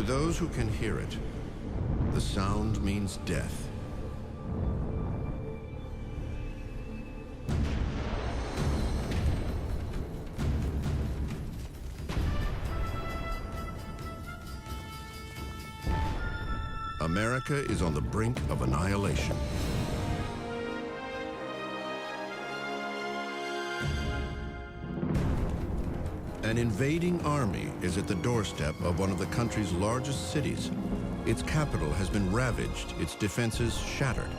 To those who can hear it, the sound means death. America is on the brink of annihilation. An invading army is at the doorstep of one of the country's largest cities. Its capital has been ravaged, its defenses shattered.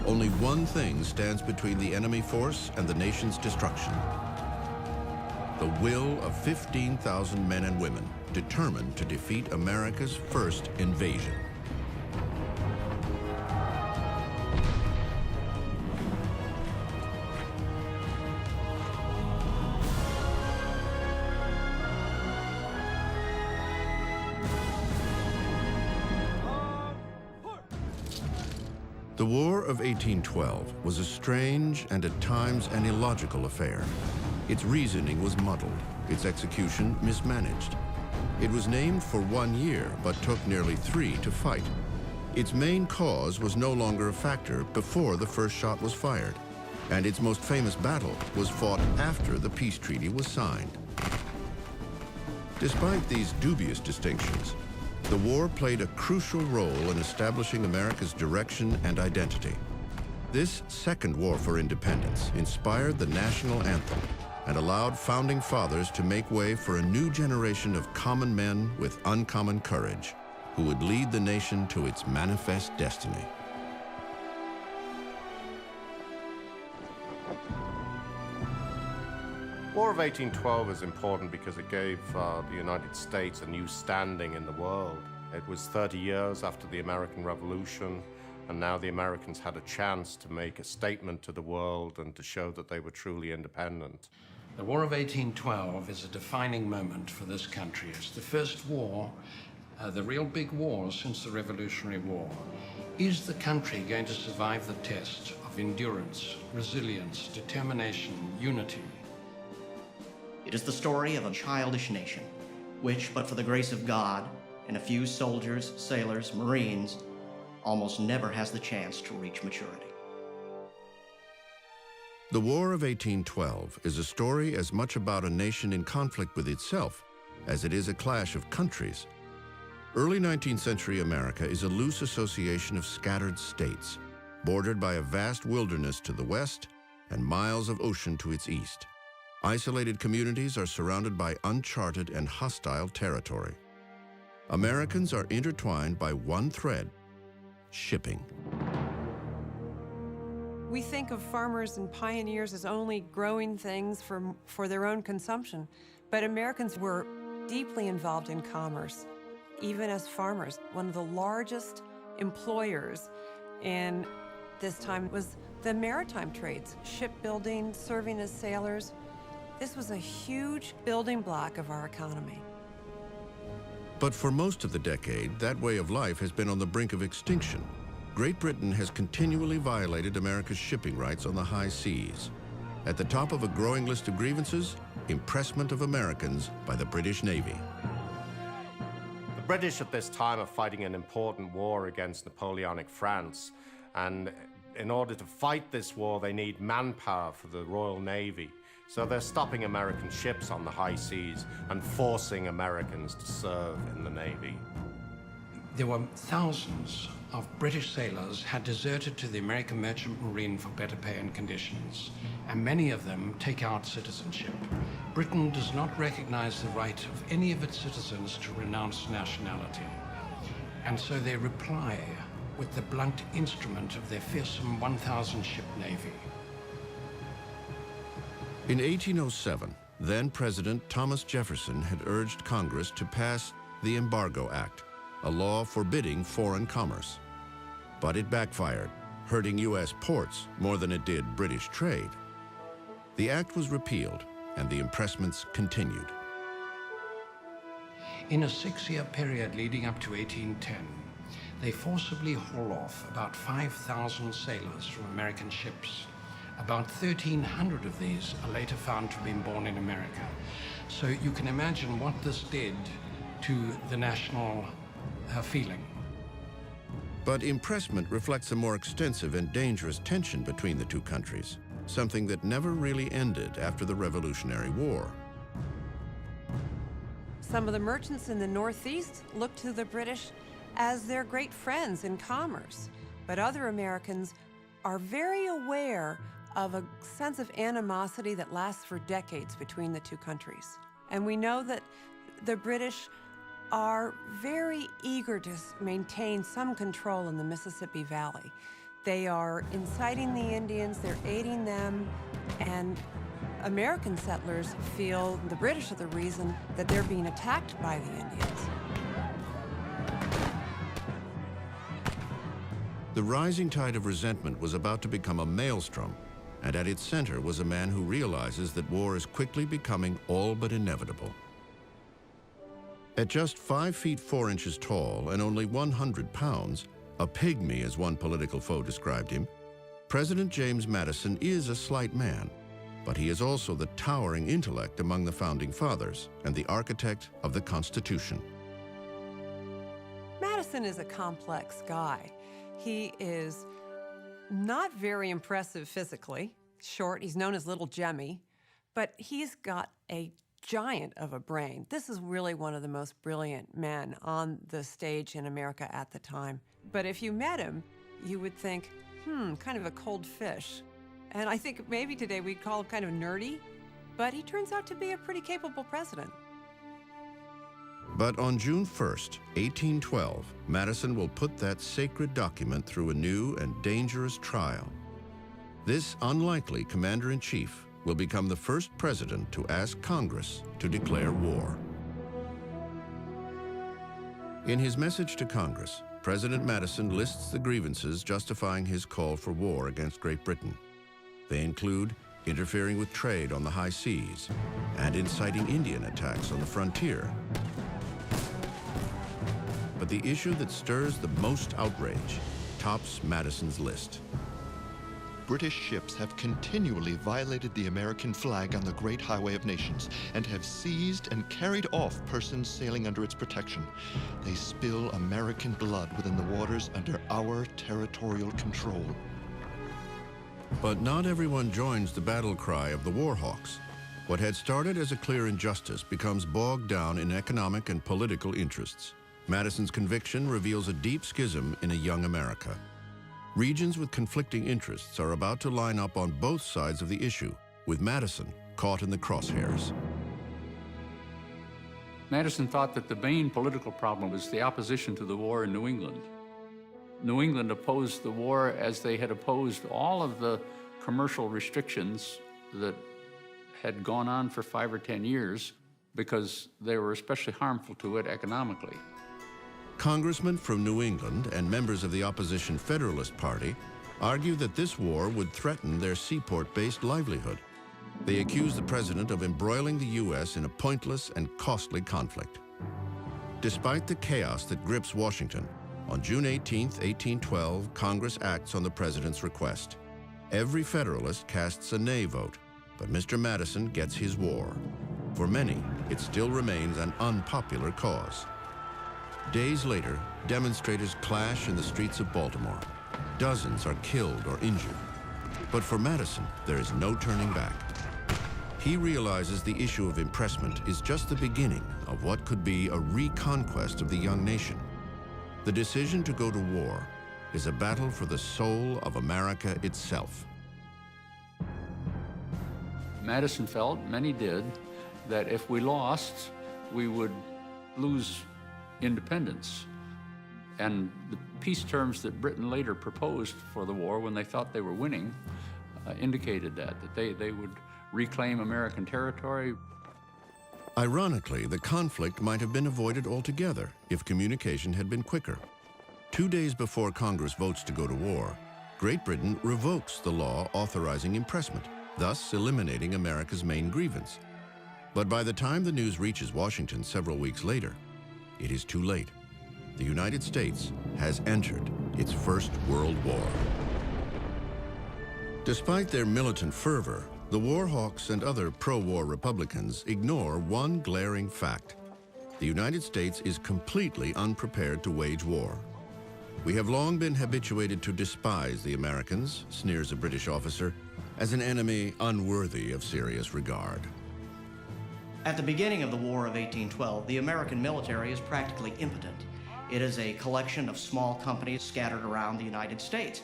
Only one thing stands between the enemy force and the nation's destruction: the will of 15,000 men and women determined to defeat America's first invasion. The War of 1812 was a strange and at times an illogical affair. Its reasoning was muddled, its execution mismanaged. It was named for 1 year, but took nearly 3 to fight. Its main cause was no longer a factor before the first shot was fired, and its most famous battle was fought after the peace treaty was signed. Despite these dubious distinctions, the war played a crucial role in establishing America's direction and identity. This second war for independence inspired the national anthem and allowed founding fathers to make way for a new generation of common men with uncommon courage who would lead the nation to its manifest destiny. War of 1812 is important because it gave the United States a new standing in the world. It was 30 years after the American Revolution, and now the Americans had a chance to make a statement to the world and to show that they were truly independent. The War of 1812 is a defining moment for this country. It's the first war, the real big war since the Revolutionary War. Is the country going to survive the test of endurance, resilience, determination, unity? It is the story of a childish nation, which, but for the grace of God and a few soldiers, sailors, Marines, almost never has the chance to reach maturity. The War of 1812 is a story as much about a nation in conflict with itself as it is a clash of countries. Early 19th century America is a loose association of scattered states, bordered by a vast wilderness to the west and miles of ocean to its east. Isolated communities are surrounded by uncharted and hostile territory. Americans are intertwined by one thread: shipping. We think of farmers and pioneers as only growing things for their own consumption, but Americans were deeply involved in commerce, even as farmers. One of the largest employers in this time was the maritime trades, shipbuilding, serving as sailors. This was a huge building block of our economy. But for most of the decade, that way of life has been on the brink of extinction. Great Britain has continually violated America's shipping rights on the high seas. At the top of a growing list of grievances, impressment of Americans by the British Navy. The British at this time are fighting an important war against Napoleonic France, and in order to fight this war, they need manpower for the Royal Navy. So they're stopping American ships on the high seas and forcing Americans to serve in the Navy. There were thousands of British sailors had deserted to the American Merchant Marine for better pay and conditions, and many of them take out citizenship. Britain does not recognize the right of any of its citizens to renounce nationality, and so they reply with the blunt instrument of their fearsome 1,000-ship navy. In 1807, then-President Thomas Jefferson had urged Congress to pass the Embargo Act, a law forbidding foreign commerce. But it backfired, hurting U.S. ports more than it did British trade. The act was repealed, and the impressments continued. In a 6-year period leading up to 1810, they forcibly haul off about 5,000 sailors from American ships. About 1,300 of these are later found to have been born in America. So you can imagine what this did to the national feeling. But impressment reflects a more extensive and dangerous tension between the two countries, something that never really ended after the Revolutionary War. Some of the merchants in the Northeast looked to the British as their great friends in commerce, but other Americans are very aware of a sense of animosity that lasts for decades between the two countries. And we know that the British are very eager to maintain some control in the Mississippi Valley. They are inciting the Indians, they're aiding them, and American settlers feel the British are the reason that they're being attacked by the Indians. The rising tide of resentment was about to become a maelstrom, and at its center was a man who realizes that war is quickly becoming all but inevitable. At just 5 feet 4 inches tall and only 100 pounds, a pygmy as one political foe described him, President James Madison is a slight man, but he is also the towering intellect among the founding fathers and the architect of the Constitution. Madison is a complex guy. He is not very impressive physically, short, he's known as Little Jemmy, but he's got a giant of a brain. This is really one of the most brilliant men on the stage in America at the time. But if you met him, you would think, kind of a cold fish. And I think maybe today we'd call him kind of nerdy, but he turns out to be a pretty capable president. But on June 1st, 1812, Madison will put that sacred document through a new and dangerous trial. This unlikely commander-in-chief will become the first president to ask Congress to declare war. In his message to Congress, President Madison lists the grievances justifying his call for war against Great Britain. They include interfering with trade on the high seas and inciting Indian attacks on the frontier. But the issue that stirs the most outrage tops Madison's list. British ships have continually violated the American flag on the Great Highway of Nations and have seized and carried off persons sailing under its protection. They spill American blood within the waters under our territorial control. But not everyone joins the battle cry of the war hawks. What had started as a clear injustice becomes bogged down in economic and political interests. Madison's conviction reveals a deep schism in a young America. Regions with conflicting interests are about to line up on both sides of the issue, with Madison caught in the crosshairs. Madison thought that the main political problem was the opposition to the war in New England. New England opposed the war as they had opposed all of the commercial restrictions that had gone on for 5 or 10 years because they were especially harmful to it economically. Congressmen from New England and members of the opposition Federalist Party argue that this war would threaten their seaport-based livelihood. They accuse the president of embroiling the U.S. in a pointless and costly conflict. Despite the chaos that grips Washington, on June 18, 1812, Congress acts on the president's request. Every Federalist casts a nay vote, but Mr. Madison gets his war. For many, it still remains an unpopular cause. Days later, demonstrators clash in the streets of Baltimore. Dozens are killed or injured. But for Madison, there is no turning back. He realizes the issue of impressment is just the beginning of what could be a reconquest of the young nation. The decision to go to war is a battle for the soul of America itself. Madison felt, many did, that if we lost, we would lose independence. And the peace terms that Britain later proposed for the war when they thought they were winning indicated that they would reclaim American territory. Ironically, the conflict might have been avoided altogether if communication had been quicker. 2 days before Congress votes to go to war, Great Britain revokes the law authorizing impressment, thus eliminating America's main grievance. But by the time the news reaches Washington several weeks later, it is too late. The United States has entered its First World War. Despite their militant fervor, the war hawks and other pro-war Republicans ignore one glaring fact. the United States is completely unprepared to wage war. We have long been habituated to despise the Americans, sneers a British officer, as an enemy unworthy of serious regard. At the beginning of the War of 1812, the American military is practically impotent. It is a collection of small companies scattered around the United States.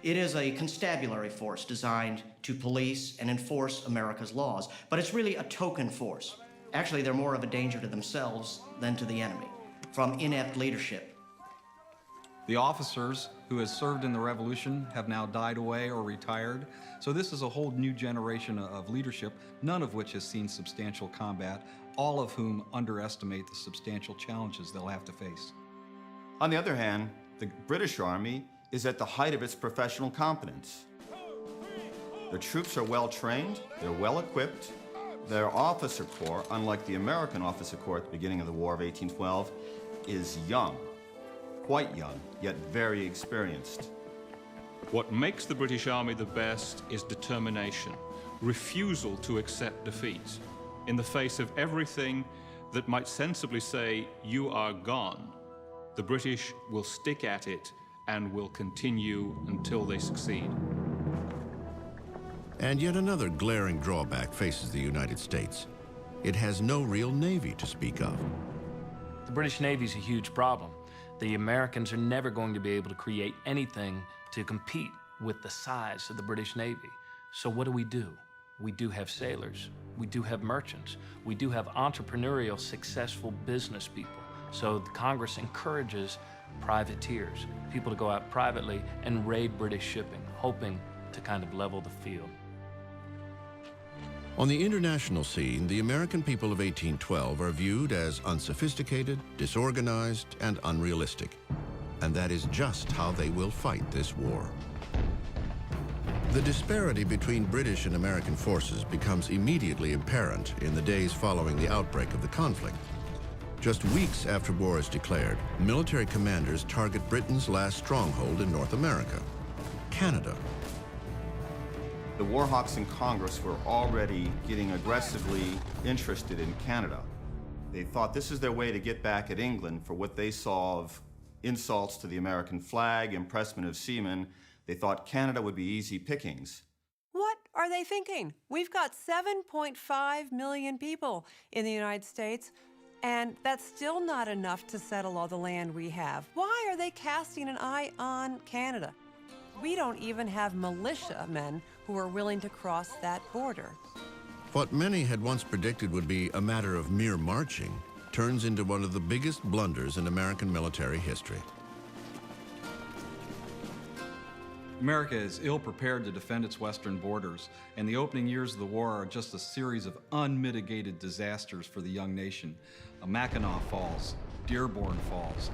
It is a constabulary force designed to police and enforce America's laws, but it's really a token force. Actually, they're more of a danger to themselves than to the enemy, from inept leadership. The officers who have served in the Revolution have now died away or retired, so this is a whole new generation of leadership, none of which has seen substantial combat, all of whom underestimate the substantial challenges they'll have to face. On the other hand, the British Army is at the height of its professional competence. The troops are well trained, they're well equipped. Their officer corps, unlike the American officer corps at the beginning of the War of 1812, is young, quite young, yet very experienced. What makes the British Army the best is determination, refusal to accept defeat. In the face of everything that might sensibly say, "You are gone," the British will stick at it and will continue until they succeed. And yet another glaring drawback faces the United States. It has no real navy to speak of. The British Navy's a huge problem. The Americans are never going to be able to create anything to compete with the size of the British Navy. So what do? We do have sailors. We do have merchants. We do have entrepreneurial, successful business people. So the Congress encourages privateers, people to go out privately and raid British shipping, hoping to kind of level the field. On the international scene, the American people of 1812 are viewed as unsophisticated, disorganized, and unrealistic. And that is just how they will fight this war. The disparity between British and American forces becomes immediately apparent in the days following the outbreak of the conflict. Just weeks after war is declared, military commanders target Britain's last stronghold in North America, Canada. The war hawks in Congress were already getting aggressively interested in Canada. They thought this is their way to get back at England for what they saw of insults to the American flag, impressment of seamen. They thought Canada would be easy pickings. What are they thinking? We've got 7.5 million people in the United States, and that's still not enough to settle all the land we have. Why are they casting an eye on Canada? We don't even have militiamen who are willing to cross that border. What many had once predicted would be a matter of mere marching turns into one of the biggest blunders in American military history. America is ill-prepared to defend its western borders, and the opening years of the war are just a series of unmitigated disasters for the young nation. Mackinac Falls, Dearborn Falls,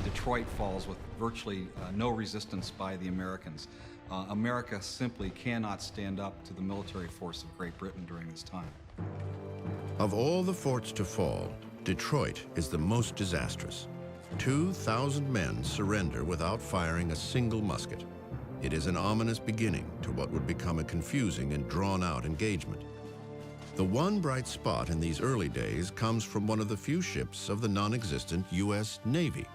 Detroit Falls with virtually no resistance by the Americans. America simply cannot stand up to the military force of Great Britain during this time. Of all the forts to fall, Detroit is the most disastrous. 2,000 men surrender without firing a single musket. It is an ominous beginning to what would become a confusing and drawn-out engagement. The one bright spot in these early days comes from one of the few ships of the non-existent U.S. Navy.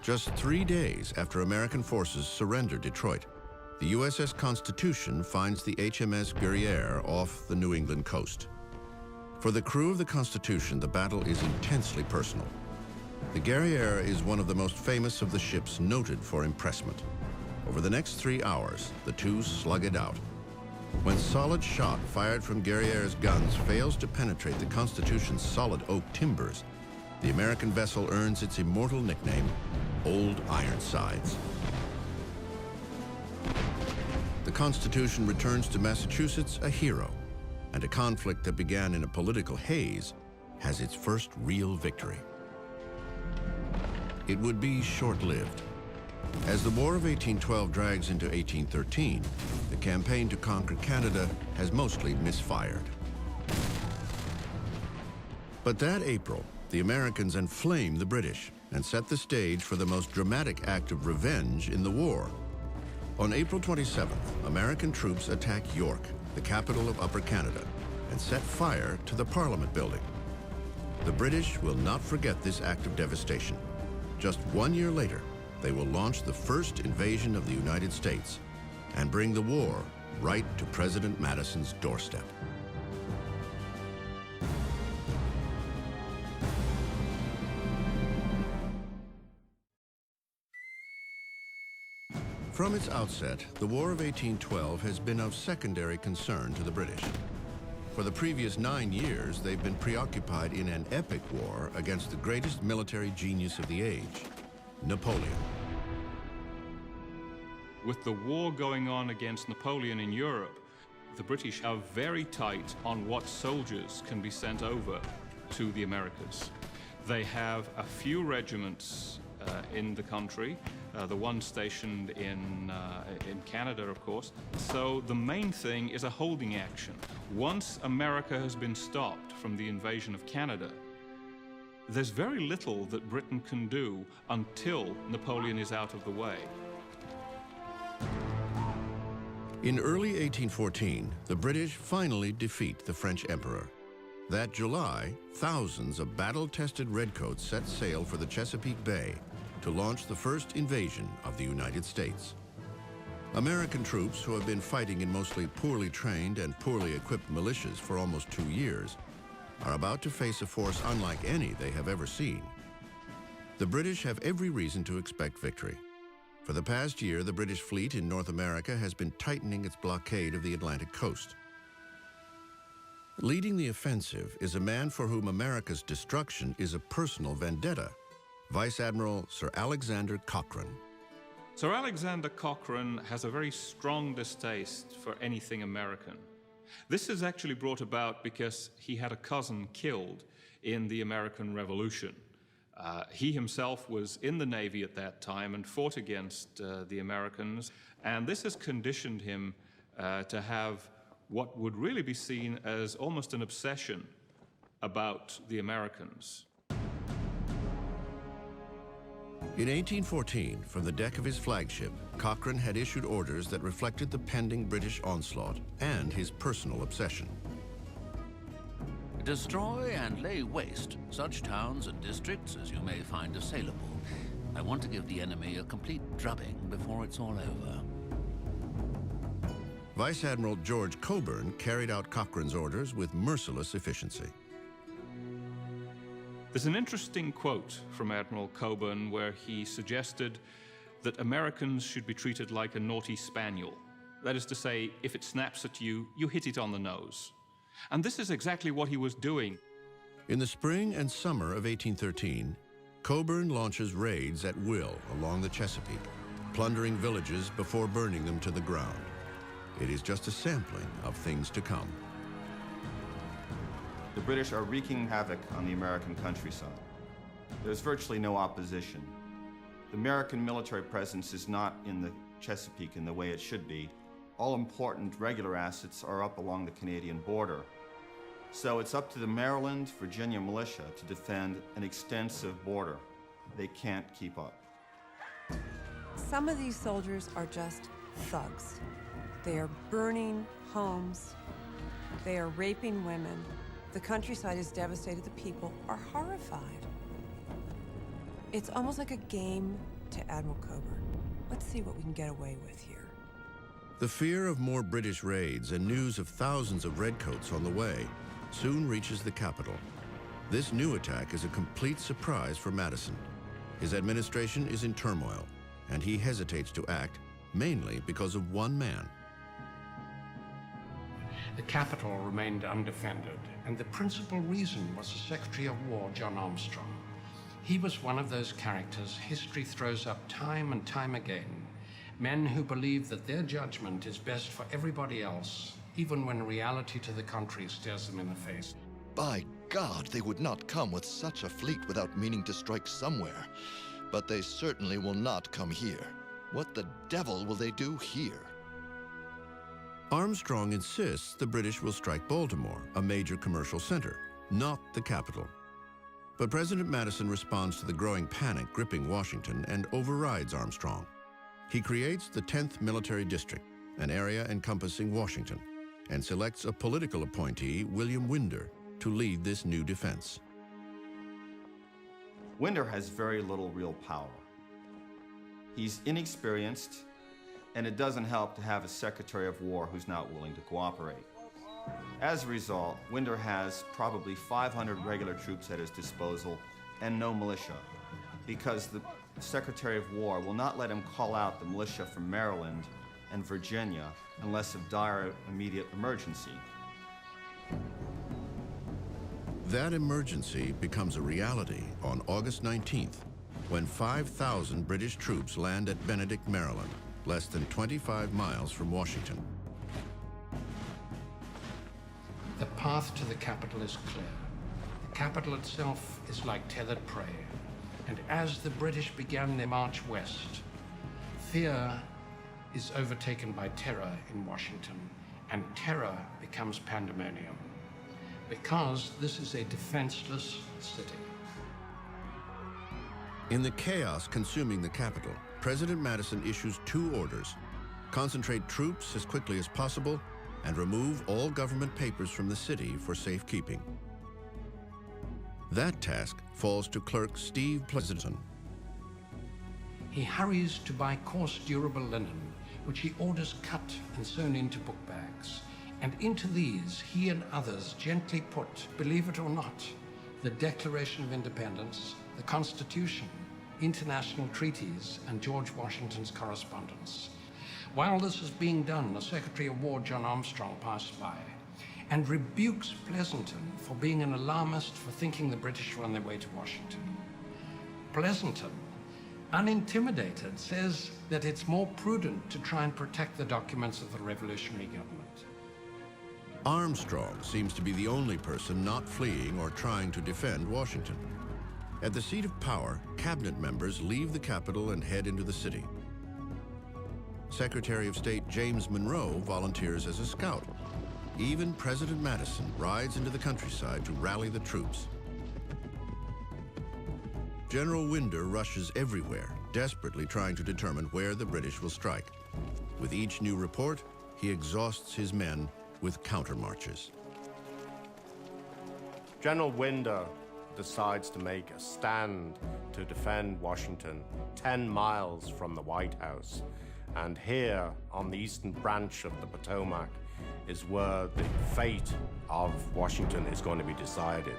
Just 3 days after American forces surrender Detroit, the USS Constitution finds the HMS Guerrière off the New England coast. For the crew of the Constitution, the battle is intensely personal. The Guerrière is one of the most famous of the ships noted for impressment. Over the next 3 hours, the two slug it out. When solid shot fired from Guerrière's guns fails to penetrate the Constitution's solid oak timbers, the American vessel earns its immortal nickname, Old Ironsides. The Constitution returns to Massachusetts a hero, and a conflict that began in a political haze has its first real victory. It would be short-lived. As the War of 1812 drags into 1813, the campaign to conquer Canada has mostly misfired. But that April, the Americans enflame the British and set the stage for the most dramatic act of revenge in the war. On April 27th, American troops attack York, the capital of Upper Canada. and set fire to the Parliament building. The British will not forget this act of devastation. Just 1 year later, they will launch the first invasion of the United States and bring the war right to President Madison's doorstep. From its outset, the War of 1812 has been of secondary concern to the British. For the previous 9 years, they've been preoccupied in an epic war against the greatest military genius of the age, Napoleon. With the war going on against Napoleon in Europe, the British are very tight on what soldiers can be sent over to the Americas. They have a few regiments in the country, the one stationed in Canada, of course. So the main thing is a holding action. Once America has been stopped from the invasion of Canada, there's very little that Britain can do until Napoleon is out of the way. In early 1814, the British finally defeat the French emperor. That July, thousands of battle-tested redcoats set sail for the Chesapeake Bay to launch the first invasion of the United States. American troops, who have been fighting in mostly poorly trained and poorly equipped militias for almost 2 years, are about to face a force unlike any they have ever seen. The British have every reason to expect victory. For the past year, the British fleet in North America has been tightening its blockade of the Atlantic coast. Leading the offensive is a man for whom America's destruction is a personal vendetta, Vice Admiral Sir Alexander Cochrane. Sir Alexander Cochrane has a very strong distaste for anything American. This is actually brought about because he had a cousin killed in the American Revolution. He himself was in the Navy at that time and fought against the Americans, and this has conditioned him to have what would really be seen as almost an obsession about the Americans. In 1814, from the deck of his flagship, Cochrane had issued orders that reflected the pending British onslaught and his personal obsession. Destroy and lay waste such towns and districts as you may find assailable. I want to give the enemy a complete drubbing before it's all over. Vice Admiral George Cockburn carried out Cochrane's orders with merciless efficiency. There's an interesting quote from Admiral Cockburn where he suggested that Americans should be treated like a naughty spaniel. That is to say, if it snaps at you, you hit it on the nose. And this is exactly what he was doing. In the spring and summer of 1813, Cockburn launches raids at will along the Chesapeake, plundering villages before burning them to the ground. It is just a sampling of things to come. The British are wreaking havoc on the American countryside. There's virtually no opposition. The American military presence is not in the Chesapeake in the way it should be. All important regular assets are up along the Canadian border. So it's up to the Maryland, Virginia militia to defend an extensive border. They can't keep up. Some of these soldiers are just thugs. They are burning homes. They are raping women. The countryside is devastated. The people are horrified. It's almost like a game to Admiral Cockburn. Let's see what we can get away with here. The fear of more British raids and news of thousands of redcoats on the way soon reaches the capital. This new attack is a complete surprise for Madison. His administration is in turmoil, and he hesitates to act, mainly because of one man. The capital remained undefended, and the principal reason was the Secretary of War, John Armstrong. He was one of those characters history throws up time and time again. Men who believe that their judgment is best for everybody else, even when reality to the country stares them in the face. By God, they would not come with such a fleet without meaning to strike somewhere. But they certainly will not come here. What the devil will they do here? Armstrong insists the British will strike Baltimore, a major commercial center, not the capital. But President Madison responds to the growing panic gripping Washington and overrides Armstrong. He creates the 10th Military District, an area encompassing Washington, and selects a political appointee, William Winder, to lead this new defense. Winder has very little real power. He's inexperienced, and it doesn't help to have a Secretary of War who's not willing to cooperate. As a result, Winder has probably 500 regular troops at his disposal and no militia, because the Secretary of War will not let him call out the militia from Maryland and Virginia unless of dire immediate emergency. That emergency becomes a reality on August 19th, when 5,000 British troops land at Benedict, Maryland, less than 25 miles from Washington. The path to the capital is clear. The capital itself is like tethered prey. And as the British began their march west, fear is overtaken by terror in Washington, and terror becomes pandemonium, because this is a defenseless city. In the chaos consuming the capital, President Madison issues 2 orders: concentrate troops as quickly as possible and remove all government papers from the city for safekeeping. That task falls to clerk Steve Pleasanton. He hurries to buy coarse, durable linen, which he orders cut and sewn into book bags. And into these, he and others gently put, believe it or not, the Declaration of Independence, the Constitution, international treaties, and George Washington's correspondence. While this is being done, the Secretary of War, John Armstrong, passed by and rebukes Pleasanton for being an alarmist for thinking the British were on their way to Washington. Pleasanton, unintimidated, says that it's more prudent to try and protect the documents of the revolutionary government. Armstrong seems to be the only person not fleeing or trying to defend Washington. At the seat of power, cabinet members leave the capital and head into the city. Secretary of State James Monroe volunteers as a scout. Even President Madison rides into the countryside to rally the troops. General Winder rushes everywhere, desperately trying to determine where the British will strike. With each new report, he exhausts his men with countermarches. General Winder decides to make a stand to defend Washington 10 miles from the White House. And here, on the eastern branch of the Potomac, is where the fate of Washington is going to be decided.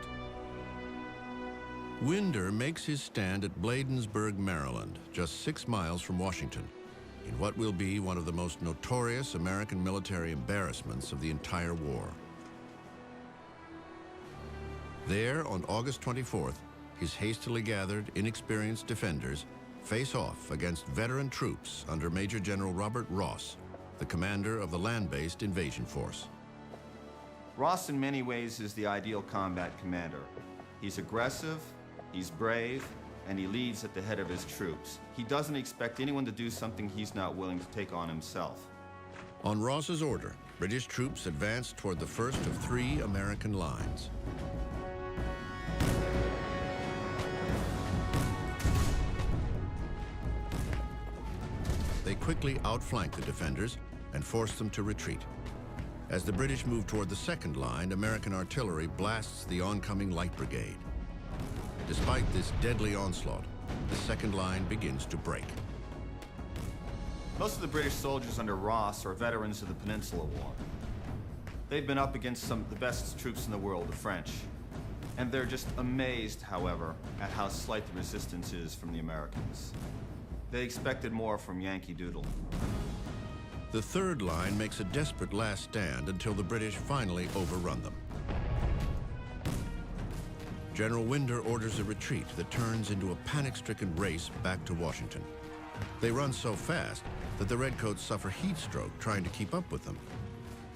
Winder makes his stand at Bladensburg, Maryland, just 6 miles from Washington, in what will be one of the most notorious American military embarrassments of the entire war. There, on August 24th, his hastily gathered, inexperienced defenders face off against veteran troops under Major General Robert Ross, the commander of the land-based invasion force. Ross, in many ways, is the ideal combat commander. He's aggressive, he's brave, and he leads at the head of his troops. He doesn't expect anyone to do something he's not willing to take on himself. On Ross's order, British troops advanced toward the first of 3 American lines. They quickly outflanked the defenders and forced them to retreat. As the British moved toward the second line, American artillery blasts the oncoming light brigade. Despite this deadly onslaught, the second line begins to break. Most of the British soldiers under Ross are veterans of the Peninsula War. They've been up against some of the best troops in the world, the French. And they're just amazed, however, at how slight the resistance is from the Americans. They expected more from Yankee Doodle. The third line makes a desperate last stand until the British finally overrun them. General Winder orders a retreat that turns into a panic-stricken race back to Washington. They run so fast that the Redcoats suffer heat stroke trying to keep up with them.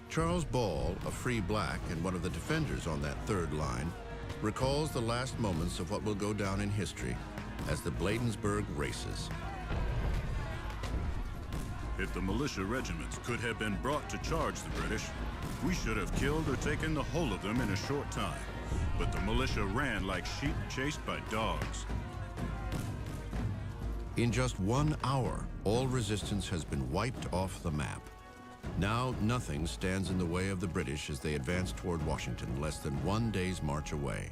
Charles Ball, a free black and one of the defenders on that third line, recalls the last moments of what will go down in history as the Bladensburg races. If the militia regiments could have been brought to charge the British, we should have killed or taken the whole of them in a short time. But the militia ran like sheep chased by dogs. In just 1 hour, all resistance has been wiped off the map. Now nothing stands in the way of the British as they advance toward Washington, less than 1 day's march away.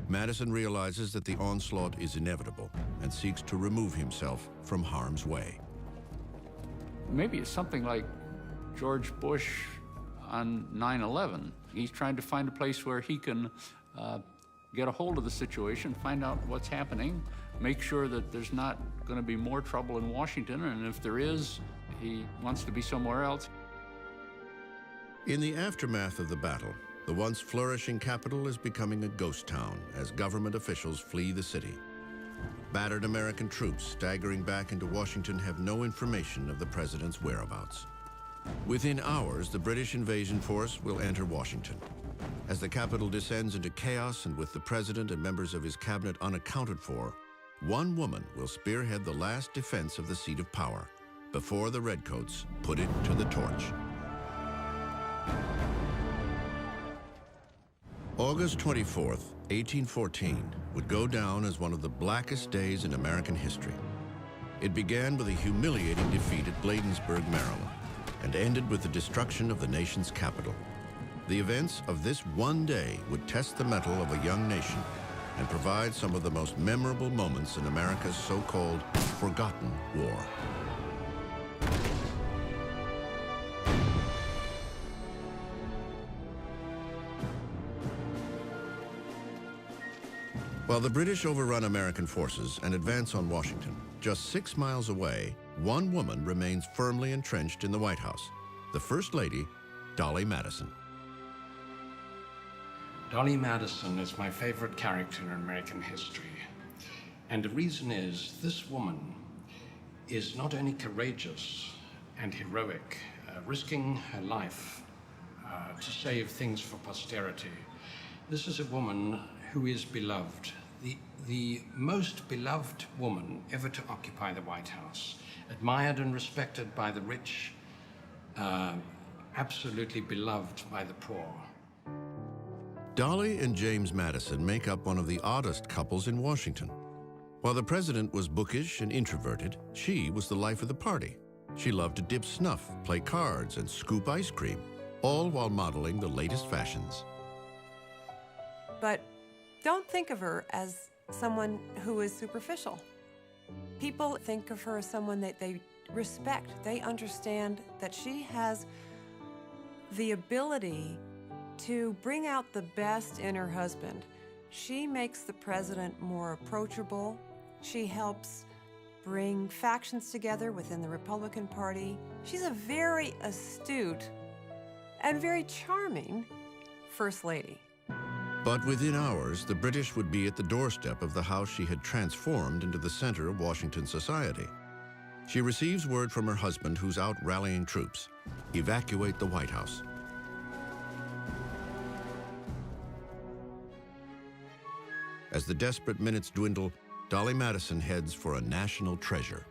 Madison realizes that the onslaught is inevitable and seeks to remove himself from harm's way. Maybe it's something like George Bush on 9/11. He's trying to find a place where he can get a hold of the situation, find out what's happening, make sure that there's not going to be more trouble in Washington, and if there is, he wants to be somewhere else. In the aftermath of the battle, the once flourishing capital is becoming a ghost town as government officials flee the city. Battered American troops staggering back into Washington have no information of the president's whereabouts. Within hours, the British invasion force will enter Washington. As the capital descends into chaos and with the president and members of his cabinet unaccounted for, one woman will spearhead the last defense of the seat of power before the Redcoats put it to the torch. August 24th, 1814, would go down as one of the blackest days in American history. It began with a humiliating defeat at Bladensburg, Maryland, and ended with the destruction of the nation's capital. The events of this one day would test the mettle of a young nation and provide some of the most memorable moments in America's so-called forgotten war. While the British overrun American forces and advance on Washington, just 6 miles away, one woman remains firmly entrenched in the White House, the First Lady, Dolly Madison. Dolly Madison is my favorite character in American history. And the reason is this woman is not only courageous and heroic, risking her life to save things for posterity. This is a woman who is beloved, the most beloved woman ever to occupy the White House, admired and respected by the rich, absolutely beloved by the poor. Dolly and James Madison make up one of the oddest couples in Washington. While the president was bookish and introverted, she was the life of the party. She loved to dip snuff, play cards, and scoop ice cream, all while modeling the latest fashions. But don't think of her as someone who is superficial. People think of her as someone that they respect. They understand that she has the ability to bring out the best in her husband. She makes the president more approachable. She helps bring factions together within the Republican Party. She's a very astute and very charming First Lady. But within hours, the British would be at the doorstep of the house she had transformed into the center of Washington society. She receives word from her husband, who's out rallying troops. Evacuate the White House. As the desperate minutes dwindle, Dolly Madison heads for a national treasure.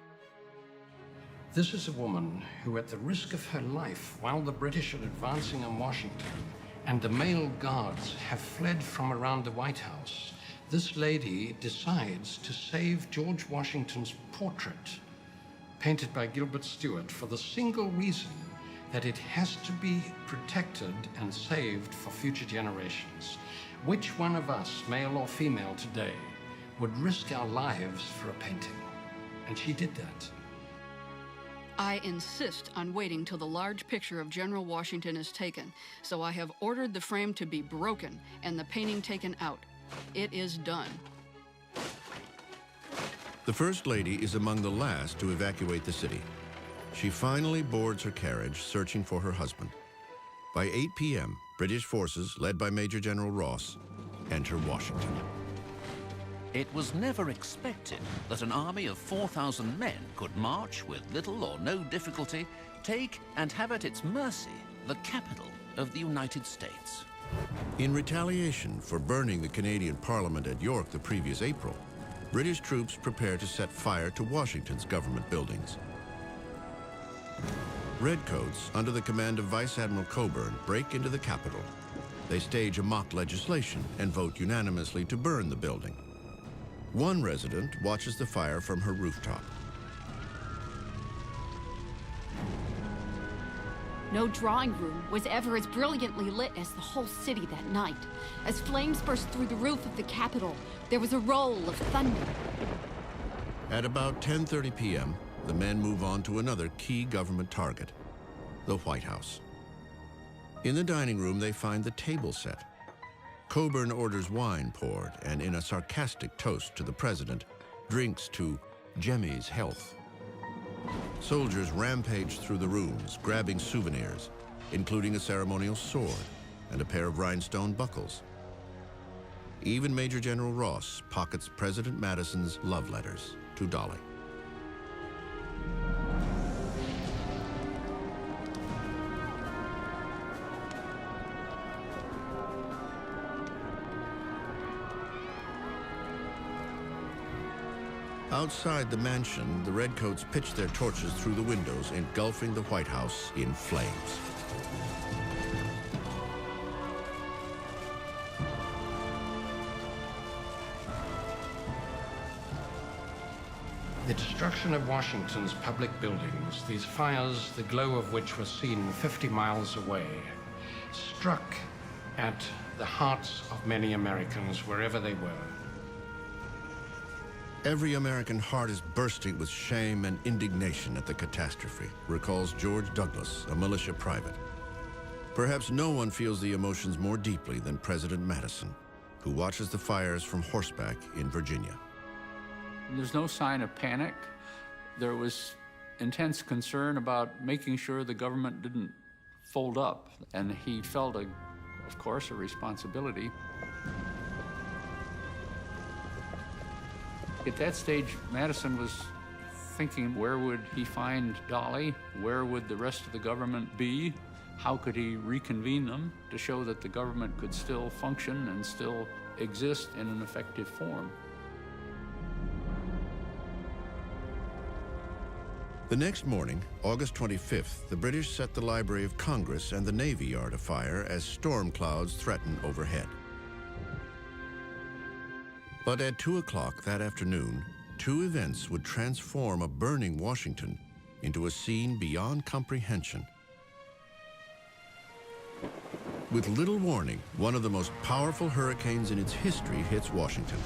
This is a woman who, at the risk of her life, while the British are advancing on Washington and the male guards have fled from around the White House, this lady decides to save George Washington's portrait, painted by Gilbert Stuart, for the single reason that it has to be protected and saved for future generations. Which one of us, male or female today, would risk our lives for a painting? And she did that. I insist on waiting till the large picture of General Washington is taken, so I have ordered the frame to be broken and the painting taken out. It is done. The First Lady is among the last to evacuate the city. She finally boards her carriage, searching for her husband. By 8 p.m., British forces, led by Major General Ross, enter Washington. It was never expected that an army of 4,000 men could march with little or no difficulty, take and have at its mercy the capital of the United States. In retaliation for burning the Canadian Parliament at York the previous April, British troops prepare to set fire to Washington's government buildings. Redcoats, under the command of Vice Admiral Coburn, break into the Capitol. They stage a mock legislation and vote unanimously to burn the building. One resident watches the fire from her rooftop. No drawing room was ever as brilliantly lit as the whole city that night. As flames burst through the roof of the Capitol, there was a roll of thunder. At about 10:30 p.m., the men move on to another key government target, the White House. In the dining room, they find the table set. Coburn orders wine poured, and in a sarcastic toast to the president, drinks to Jemmy's health. Soldiers rampage through the rooms, grabbing souvenirs, including a ceremonial sword and a pair of rhinestone buckles. Even Major General Ross pockets President Madison's love letters to Dolly. Outside the mansion, the Redcoats pitch their torches through the windows, engulfing the White House in flames. The destruction of Washington's public buildings, these fires, the glow of which was seen 50 miles away, struck at the hearts of many Americans wherever they were. Every American heart is bursting with shame and indignation at the catastrophe, recalls George Douglas, a militia private. Perhaps no one feels the emotions more deeply than President Madison, who watches the fires from horseback in Virginia. There's no sign of panic. There was intense concern about making sure the government didn't fold up, and he felt, of course, a responsibility. At that stage, Madison was thinking, where would he find Dolly? Where would the rest of the government be? How could he reconvene them to show that the government could still function and still exist in an effective form? The next morning, August 25th, the British set the Library of Congress and the Navy Yard afire as storm clouds threaten overhead. But at 2 o'clock that afternoon, two events would transform a burning Washington into a scene beyond comprehension. With little warning, one of the most powerful hurricanes in its history hits Washington.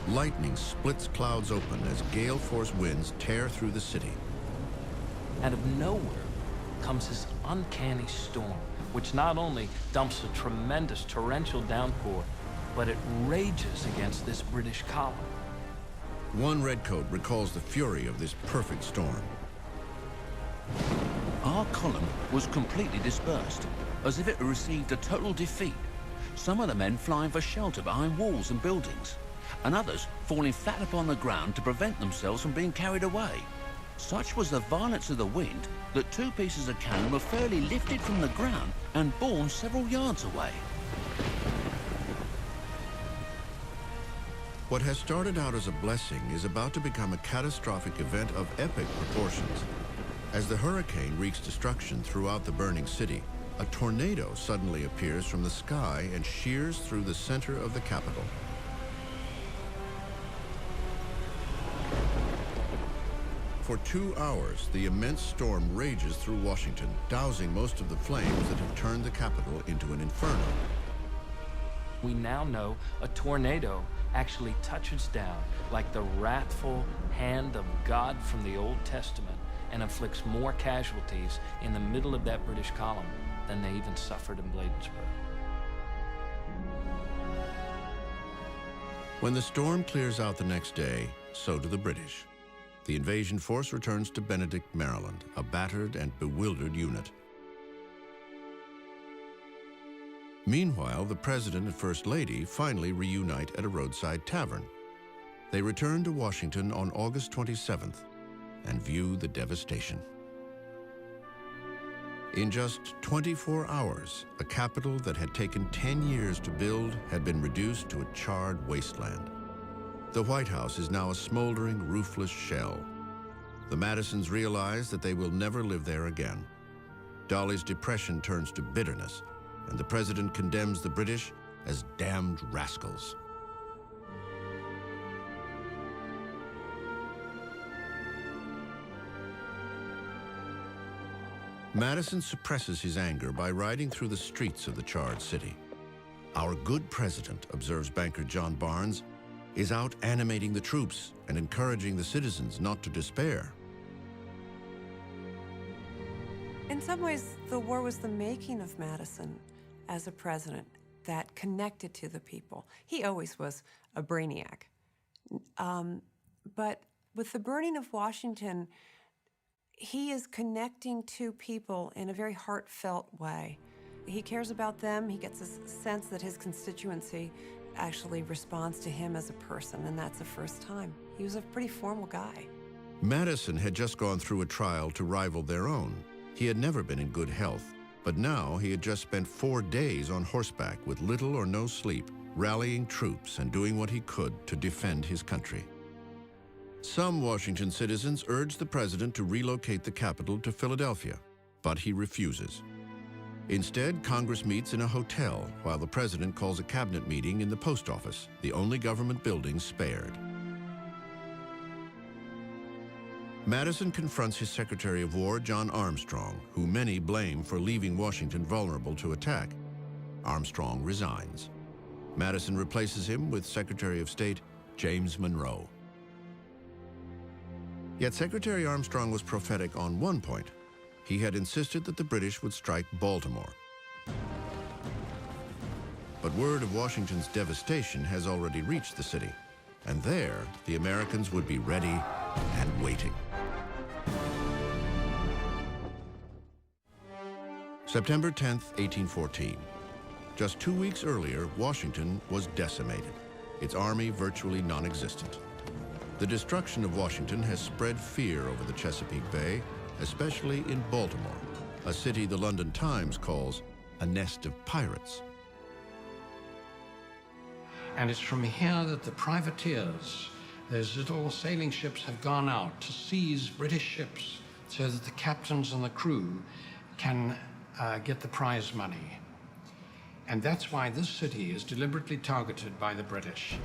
Lightning splits clouds open as gale-force winds tear through the city. Out of nowhere comes this uncanny storm, which not only dumps a tremendous torrential downpour, but it rages against this British column. One redcoat recalls the fury of this perfect storm. Our column was completely dispersed, as if it had received a total defeat. Some of the men flying for shelter behind walls and buildings, and others falling flat upon the ground to prevent themselves from being carried away. Such was the violence of the wind that two pieces of cannon were fairly lifted from the ground and borne several yards away. What has started out as a blessing is about to become a catastrophic event of epic proportions. As the hurricane wreaks destruction throughout the burning city, a tornado suddenly appears from the sky and shears through the center of the Capitol. For 2 hours, the immense storm rages through Washington, dousing most of the flames that have turned the Capitol into an inferno. We now know a tornado actually touches down like the wrathful hand of God from the Old Testament and inflicts more casualties in the middle of that British column than they even suffered in Bladensburg. When the storm clears out the next day, so do the British. The invasion force returns to Benedict, Maryland, a battered and bewildered unit. Meanwhile, the President and First Lady finally reunite at a roadside tavern. They return to Washington on August 27th and view the devastation. In just 24 hours, a capital that had taken 10 years to build had been reduced to a charred wasteland. The White House is now a smoldering, roofless shell. The Madisons realize that they will never live there again. Dolly's depression turns to bitterness, and the president condemns the British as damned rascals. Madison suppresses his anger by riding through the streets of the charred city. Our good president, observes banker John Barnes, is out animating the troops and encouraging the citizens not to despair. In some ways, the war was the making of Madison as a president that connected to the people. He always was a brainiac. But with the burning of Washington, he is connecting to people in a very heartfelt way. He cares about them. He gets a sense that his constituency actually responds to him as a person, and that's the first time. He was a pretty formal guy. Madison had just gone through a trial to rival their own. He had never been in good health, but now he had just spent 4 days on horseback with little or no sleep, rallying troops and doing what he could to defend his country. Some Washington citizens urged the president to relocate the capital to Philadelphia, but he refuses. Instead, Congress meets in a hotel while the president calls a cabinet meeting in the post office, the only government building spared. Madison confronts his Secretary of War, John Armstrong, who many blame for leaving Washington vulnerable to attack. Armstrong resigns. Madison replaces him with Secretary of State James Monroe. Yet Secretary Armstrong was prophetic on one point. He had insisted that the British would strike Baltimore. But word of Washington's devastation has already reached the city, and there the Americans would be ready and waiting. September 10th, 1814. Just 2 weeks earlier, Washington was decimated, its army virtually non-existent. The destruction of Washington has spread fear over the Chesapeake Bay, especially in Baltimore, a city the London Times calls a nest of pirates. And it's from here that the privateers, those little sailing ships, have gone out to seize British ships so that the captains and the crew can get the prize money. And that's why this city is deliberately targeted by the British.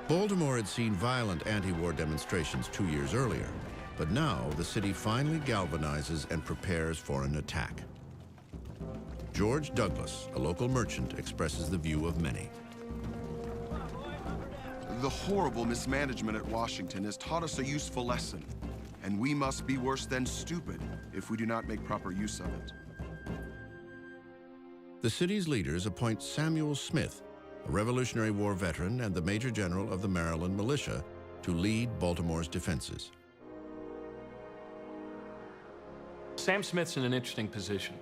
Baltimore had seen violent anti-war demonstrations 2 years earlier, but now the city finally galvanizes and prepares for an attack. George Douglas, a local merchant, expresses the view of many. The horrible mismanagement at Washington has taught us a useful lesson, and we must be worse than stupid if we do not make proper use of it. The city's leaders appoint Samuel Smith, a Revolutionary War veteran and the Major General of the Maryland Militia, to lead Baltimore's defenses. Sam Smith's in an interesting position.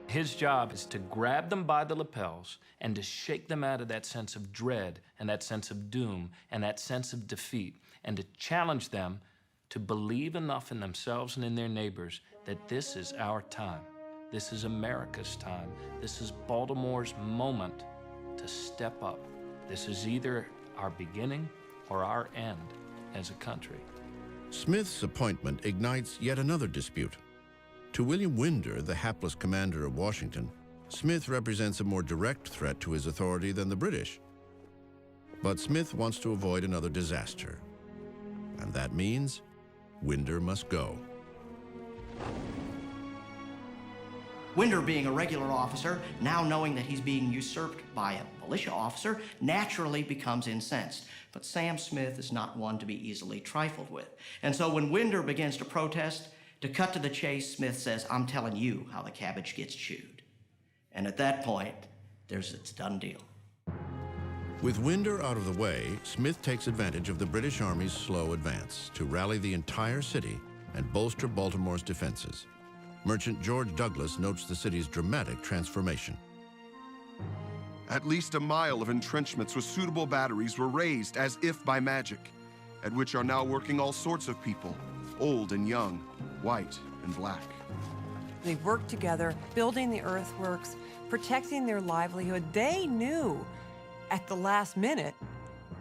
His job is to grab them by the lapels and to shake them out of that sense of dread and that sense of doom and that sense of defeat, and to challenge them to believe enough in themselves and in their neighbors that this is our time. This is America's time. This is Baltimore's moment to step up. This is either our beginning or our end as a country. Smith's appointment ignites yet another dispute. To William Winder, the hapless commander of Washington, Smith represents a more direct threat to his authority than the British. But Smith wants to avoid another disaster. And that means Winder must go. Winder, being a regular officer, now knowing that he's being usurped by a militia officer, naturally becomes incensed. But Sam Smith is not one to be easily trifled with. And so when Winder begins to protest, to cut to the chase, Smith says, "I'm telling you how the cabbage gets chewed." And at that point, there's its done deal. With Winder out of the way, Smith takes advantage of the British Army's slow advance to rally the entire city and bolster Baltimore's defenses. Merchant George Douglas notes the city's dramatic transformation. At least a mile of entrenchments with suitable batteries were raised as if by magic, at which are now working all sorts of people, old and young, white and black. They worked together, building the earthworks, protecting their livelihood. They knew at the last minute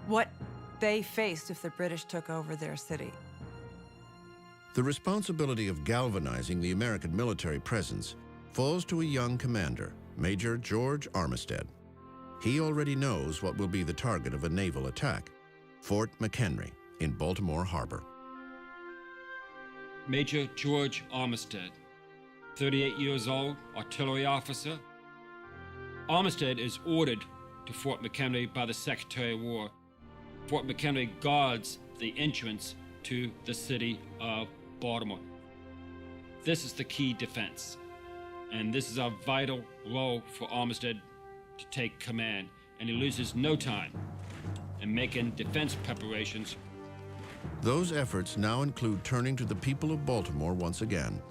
what they faced if the British took over their city. The responsibility of galvanizing the American military presence falls to a young commander, Major George Armistead. He already knows what will be the target of a naval attack, Fort McHenry in Baltimore Harbor. Major George Armistead, 38 years old, artillery officer. Armistead is ordered to Fort McHenry by the Secretary of War. Fort McHenry guards the entrance to the city of Baltimore. This is the key defense, and this is a vital role for Armistead to take command, and he loses no time in making defense preparations. Those efforts now include turning to the people of Baltimore once again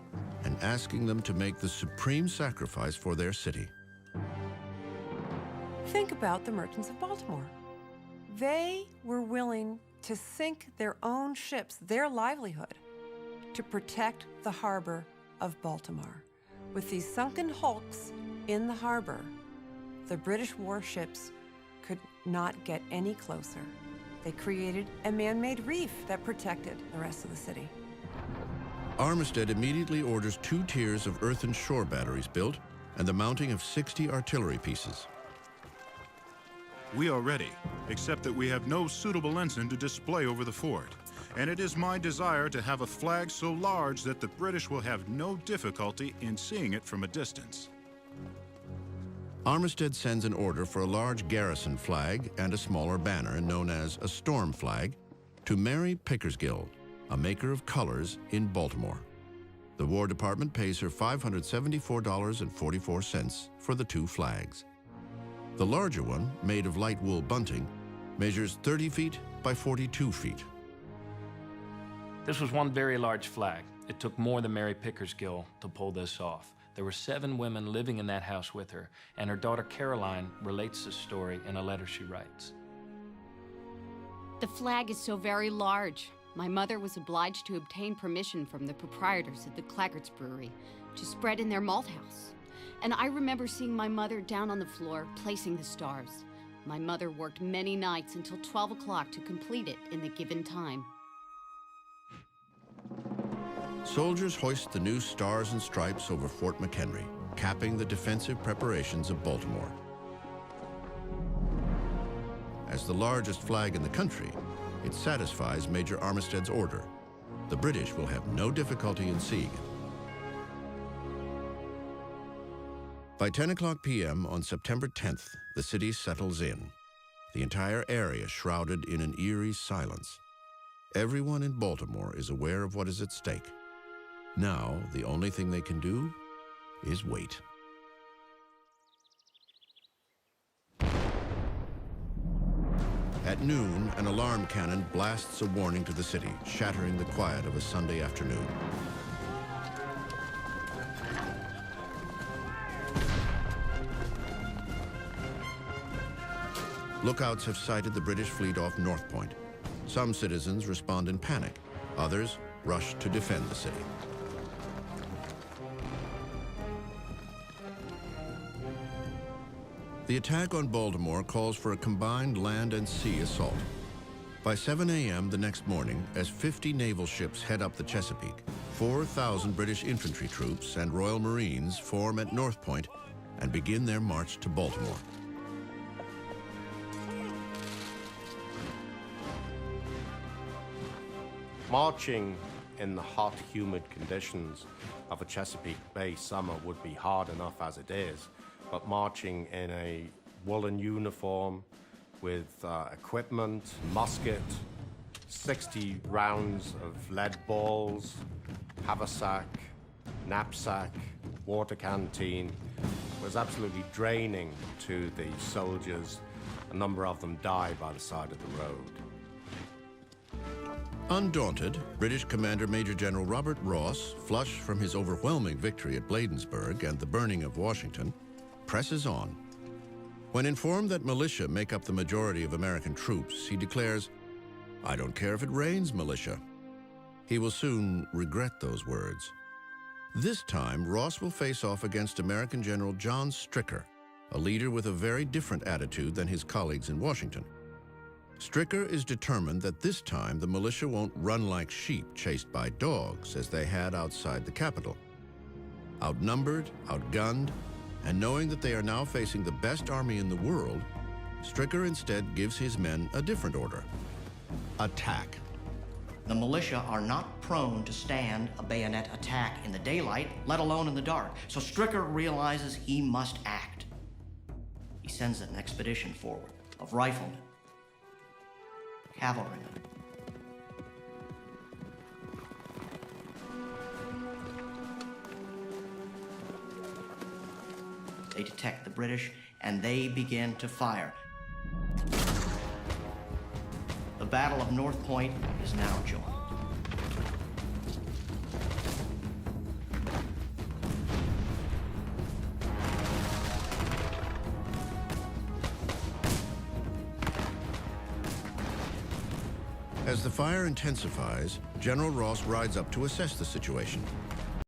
and asking them to make the supreme sacrifice for their city. Think about the merchants of Baltimore. They were willing to sink their own ships, their livelihood, to protect the harbor of Baltimore. With these sunken hulks in the harbor, the British warships could not get any closer. They created a man-made reef that protected the rest of the city. Armistead immediately orders 2 tiers of earthen shore batteries built and the mounting of 60 artillery pieces. We are ready, except that we have no suitable ensign to display over the fort. And it is my desire to have a flag so large that the British will have no difficulty in seeing it from a distance. Armistead sends an order for a large garrison flag and a smaller banner, known as a storm flag, to Mary Pickersgill, a maker of colors in Baltimore. The War Department pays her $574.44 for the 2 flags. The larger one, made of light wool bunting, measures 30 feet by 42 feet. This was one very large flag. It took more than Mary Pickersgill to pull this off. There were 7 women living in that house with her, and her daughter Caroline relates this story in a letter she writes. The flag is so very large. My mother was obliged to obtain permission from the proprietors of the Claggart's Brewery to spread in their malt house. And I remember seeing my mother down on the floor placing the stars. My mother worked many nights until 12 o'clock to complete it in the given time. Soldiers hoist the new stars and stripes over Fort McHenry, capping the defensive preparations of Baltimore. As the largest flag in the country, it satisfies Major Armistead's order. The British will have no difficulty in seeing it. By 10 o'clock p.m. on September 10th, the city settles in, the entire area shrouded in an eerie silence. Everyone in Baltimore is aware of what is at stake. Now, the only thing they can do is wait. At noon, an alarm cannon blasts a warning to the city, shattering the quiet of a Sunday afternoon. Lookouts have sighted the British fleet off North Point. Some citizens respond in panic. Others rush to defend the city. The attack on Baltimore calls for a combined land and sea assault. By 7 a.m. the next morning, as 50 naval ships head up the Chesapeake, 4,000 British infantry troops and Royal Marines form at North Point and begin their march to Baltimore. Marching in the hot, humid conditions of a Chesapeake Bay summer would be hard enough as it is, but marching in a woolen uniform with equipment, musket, 60 rounds of lead balls, haversack, knapsack, water canteen, was absolutely draining to the soldiers. A number of them died by the side of the road. Undaunted, British Commander Major General Robert Ross, flushed from his overwhelming victory at Bladensburg and the burning of Washington, presses on. When informed that militia make up the majority of American troops, he declares, "I don't care if it rains, militia." He will soon regret those words. This time, Ross will face off against American General John Stricker, a leader with a very different attitude than his colleagues in Washington. Stricker is determined that this time the militia won't run like sheep chased by dogs as they had outside the Capitol. Outnumbered, outgunned, and knowing that they are now facing the best army in the world, Stricker instead gives his men a different order: attack. The militia are not prone to stand a bayonet attack in the daylight, let alone in the dark. So Stricker realizes he must act. He sends an expedition forward of riflemen, cavalrymen, they detect the British, and they begin to fire. The Battle of North Point is now joined. As the fire intensifies, General Ross rides up to assess the situation.